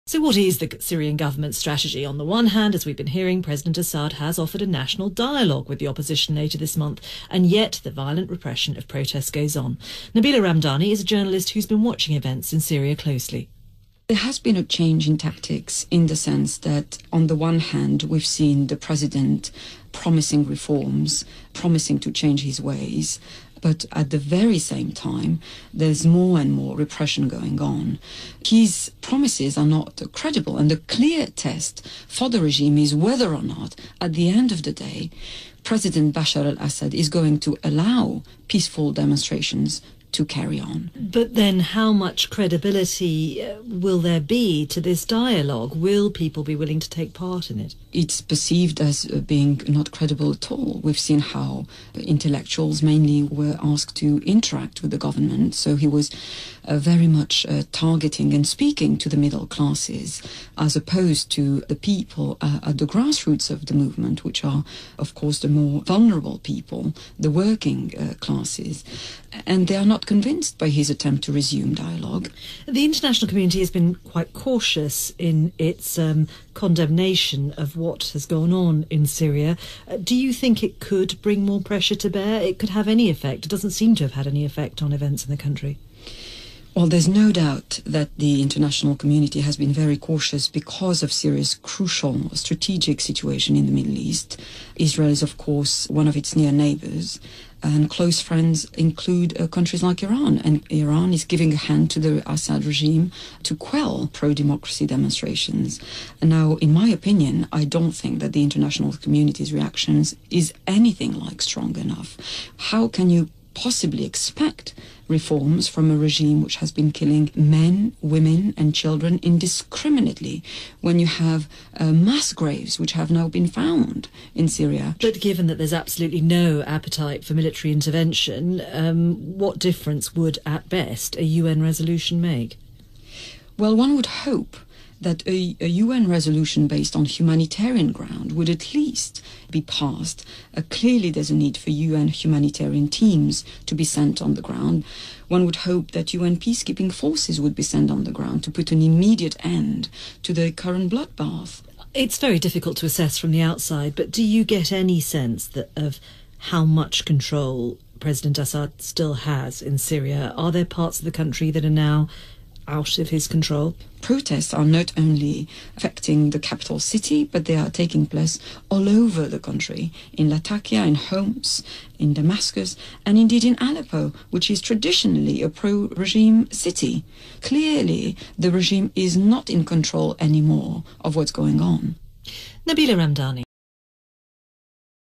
So what is the Syrian government's strategy? On the one hand, as we've been hearing, President Assad has offered a national dialogue with the opposition later this month, and yet the violent repression of protests goes on. Nabila Ramdani is a journalist who's been watching events in Syria closely. There has been a change in tactics in the sense that, on the one hand, we've seen the president promising reforms, promising to change his ways, but at the very same time, there's more and more repression going on. His promises are not credible, and the clear test for the regime is whether or not, at the end of the day, President Bashar al-Assad is going to allow peaceful demonstrations to carry on. But then how much credibility will there be to this dialogue? Will people be willing to take part in it? It's perceived as being not credible at all. We've seen how intellectuals mainly were asked to interact with the government, so he was very much targeting and speaking to the middle classes as opposed to the people at the grassroots of the movement, which are, of course, the more vulnerable people, the working classes. And they are not convinced by his attempt to resume dialogue. The international community has been quite cautious in its condemnation of what has gone on in Syria. Do you think it could bring more pressure to bear? It could have any effect? It doesn't seem to have had any effect on events in the country. Well, there's no doubt that the international community has been very cautious because of Syria's crucial strategic situation in the Middle East. Israel is, of course, one of its near neighbours, and close friends include countries like Iran. And Iran is giving a hand to the Assad regime to quell pro-democracy demonstrations. And now, in my opinion, I don't think that the international community's reactions is anything like strong enough. How can you possibly expect reforms from a regime which has been killing men, women and children indiscriminately when you have mass graves which have now been found in Syria? But given that there's absolutely no appetite for military intervention, what difference would, at best, a UN resolution make? Well, one would hope that a UN resolution based on humanitarian ground would at least be passed. Clearly there's a need for UN humanitarian teams to be sent on the ground. One would hope that UN peacekeeping forces would be sent on the ground to put an immediate end to the current bloodbath. It's very difficult to assess from the outside, but do you get any sense of how much control President Assad still has in Syria? Are there parts of the country that are now out of his control? Protests are not only affecting the capital city, but they are taking place all over the country, in Latakia, in Homs, in Damascus, and indeed in Aleppo, which is traditionally a pro-regime city. Clearly, the regime is not in control anymore of what's going on. Nabila Ramdani.